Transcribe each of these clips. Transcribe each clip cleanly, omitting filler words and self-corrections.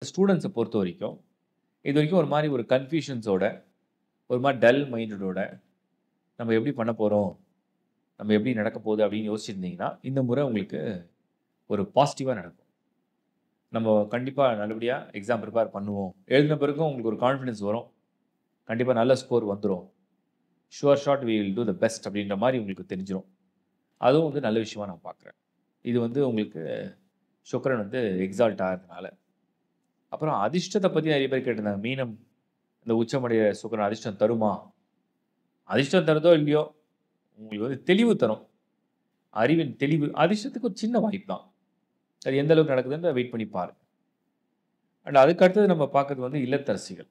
Students பொறுத்தவரைக்கும், இதுவரைக்கும் ஒரு மாரி ஒரு கன்ஃப்யூஷன்ஸோட, ஒரு மாரி டல் மைண்டடோட, நம்ம எப்படி பண்ண போறோம்? நம்ம எப்படி நடக்க போகுது? அப்படின்னு யோசிச்சிருந்தீங்கன்னா, இந்த முறை உங்களுக்கு ஒரு பாசிட்டிவா நடக்கும். நம்ம கண்டிப்பா நல்லபடியா எக்ஸாம் ப்ரிப்பேர் பண்ணுவோம். எழுதின பிறகும் உங்களுக்கு ஒரு கான்ஃபிடன்ஸ் வரும். கண்டிப்பா நல்ல ஸ்கோர் வந்துரும். Sure shot we will do the best அப்படின்ற மாரி உங்களுக்கு தெரிஞ்சிரும். அதுவும் வந்து நல்ல விஷயமா நான் பார்க்குறேன். இது வந்து உங்களுக்கு சுக்கிரன் வந்து எக்ஸால்ட் ஆகுறதுனால. அப்புறம் அதிர்ஷ்டத்த பத்தி நெறைய பேர் கேட்டிருந்தாங்க. மீனம் இந்த உச்சமடைய சுக்கிரன் அதிர்ஷ்டம் தருமா? அதிர்ஷ்டம் தருதோ இல்லையோ, உங்களுக்கு வந்து தெளிவு தரும். அறிவின் தெளிவு. அதிர்ஷ்டத்துக்கு ஒரு சின்ன வாய்ப்பு தான். அது எந்த அளவுக்கு நடக்குதுன்னு வெயிட் பண்ணி பாருங்க. அண்ட் அதுக்கு அடுத்தது நம்ம பார்க்கறது வந்து இல்லத்தரசிகள்.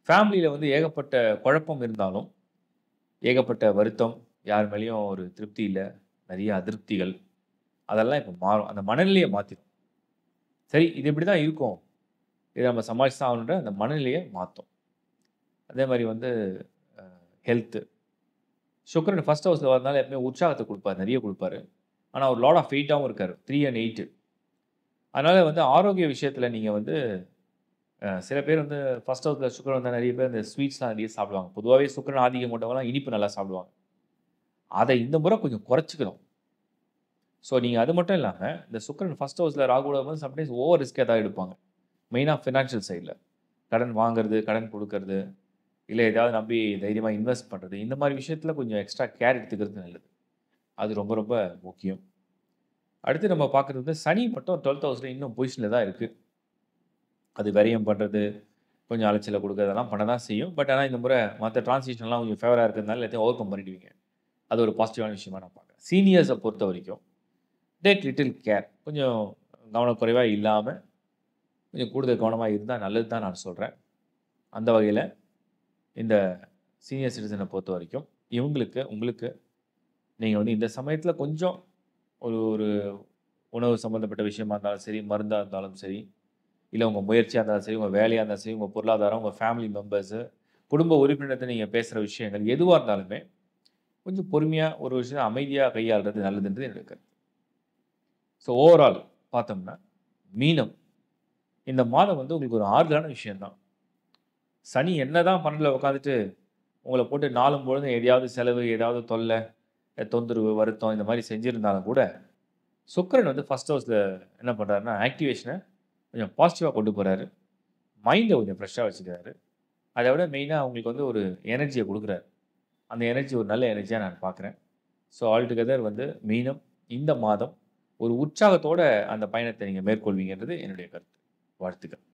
ஃபேமிலில வந்து ஏகப்பட்ட குழப்பம் இருந்தாலும், ஏகப்பட்ட வருத்தம், யார் மேலயும் ஒரு திருப்தி இல்ல, நெறைய அதிருப்திகள், அதெல்லாம் இப்ப மாறும். அந்த மனநிலைய மாத்திரும். சரி, இது இப்படிதான் இருக்கும். இத நம்ம சமாளிச்சு தான் ஆகணுன்ற அந்த மனநிலைய மாத்தும். அதே மாரி வந்து ஹெல்த். சுக்கிரன் ஃபர்ஸ்ட் ஹவுஸ்ல வரதுனால எப்பவுமே உற்சாகத்த குடுப்பாரு. நெறைய குடுப்பாரு. ஆனா, ஒரு லார்ட் ஆஃப் வெயிட்டாவும் இருக்காரு. 3 அண்ட் 8. அதனால வந்து ஆரோக்கிய விஷயத்துல நீங்க வந்து சில பேர் வந்து ஃபர்ஸ்ட் ஹவுஸ்ல சுக்கிரன் வந்தா நெறைய பேர் இந்த ஸ்வீட்ஸ்லாம் நெறைய சாப்பிடுவாங்க. பொதுவாவே சுக்கிரன் ஆதிக்கம் கொண்டவங்கலாம் இனிப்பு நல்லா சாப்பிடுவாங்க. அத இந்த முறை கொஞ்சம் குறைச்சுக்கணும். ஸோ நீங்க அது மட்டும் இல்லாம, இந்த சுக்கிரன் ஃபர்ஸ்ட் ஹவுஸ்ல ராகுவோட வரும்போது சம்டைம்ஸ் ஓவர் ரிஸ்க் ஏதாவது எடுப்பாங்க. மெயினா ஃபினான்ஷியல் சைட்ல. கடன் வாங்குறது, கடன் குடுக்கறது, இல்ல எதையாவது நம்பி தைரியமா இன்வெஸ்ட் பண்றது. இந்த மாரி விஷயத்துல கொஞ்சம் எக்ஸ்ட்ரா கேர் எடுத்துக்கிறது நல்லது. அது ரொம்ப ரொம்ப முக்கியம். அடுத்து நம்ம பார்க்குறது வந்து சனி மட்டும் 12த் ஹவுஸ்ல இன்னும் பொசிஷன்ல தான் இருக்கு. அது விரயம் பண்றது, கொஞ்சம் அலைச்சல குடுக்குறது அதெல்லாம் பண்ண தான் செய்யும். பட் ஆனா இந்த முறை மத்த டிரான்சிஷன்லாம் கொஞ்சம் ஃபேவரா இருக்கிறதுனால எல்லாத்தையும் ஓவர் கம் பண்ணிடுவீங்க. அது ஒரு பாசிட்டிவான விஷயமா நான் பார்க்குறேன். சீனியர்ஸ பொறுத்தவரைக்கும் டேக் லிட்டில் கேர். கொஞ்சம் கவனக்குறைவா இல்லாம, கொஞ்சம் கூடுதல் கவனமா இருந்தா நல்லது தான் நான் சொல்றேன். அந்த வகையில இந்த சீனியர் சிட்டிசன பொறுத்தவரைக்கும், இவங்களுக்கு உங்களுக்கு நீங்க வந்து இந்த சமயத்தில கொஞ்சம் ஒரு ஒரு உணவு சம்மந்தப்பட்ட விஷயமா இருந்தாலும் சரி, மருந்தா இருந்தாலும் சரி, இல்ல உங்க முயற்சியா இருந்தாலும் சரி, உங்க வேலையா இருந்தாலும் சரி, உங்க பொருளாதாரம், உங்க ஃபேமிலி மெம்பர்ஸு, குடும்ப உறுப்பினர்ட்ட நீங்க பேசுற விஷயங்கள் எதுவா இருந்தாலுமே, கொஞ்சம் பொறுமையா ஒரு விஷயம் அமைதியா கையாள்றது நல்லதுன்றது என்னுடைய கருத்து. ஸோ ஓவரால் பார்த்தோம்னா, மீனம் இந்த மாதம் வந்து உங்களுக்கு ஒரு ஆறுதலான விஷயம் தான். சனி என்னதான் 12ல உட்காந்துட்டு உங்கள போட்டு நாளும் பொழுதும் எதையாவது செலவு, ஏதாவது தொல்ல, தொந்தரவு, வருத்தம் இந்த மாரி செஞ்சிருந்தாலும் கூட, சுக்கிரன் வந்து ஃபர்ஸ்ட் ஹவுஸ்ல என்ன பண்றாருன்னா, ஆக்டிவேஷன கொஞ்சம் பாசிட்டிவா கொண்டு போறாரு. மைண்ட கொஞ்சம் ஃப்ரெஷ்ஷா வச்சுக்கிறாரு. அத விட மெயினா உங்களுக்கு வந்து ஒரு எனர்ஜிய குடுக்குறாரு. அந்த எனர்ஜி ஒரு நல்ல எனர்ஜியா நான் பார்க்குறேன். ஸோ ஆல் டுகெதர் வந்து மீனம் இந்த மாதம் ஒரு உற்சாகத்தோட அந்த பயணத்த நீங்க மேற்கொள்வீங்கன்றது என்னுடைய கருத்து. வாழ்த்துக்கள்.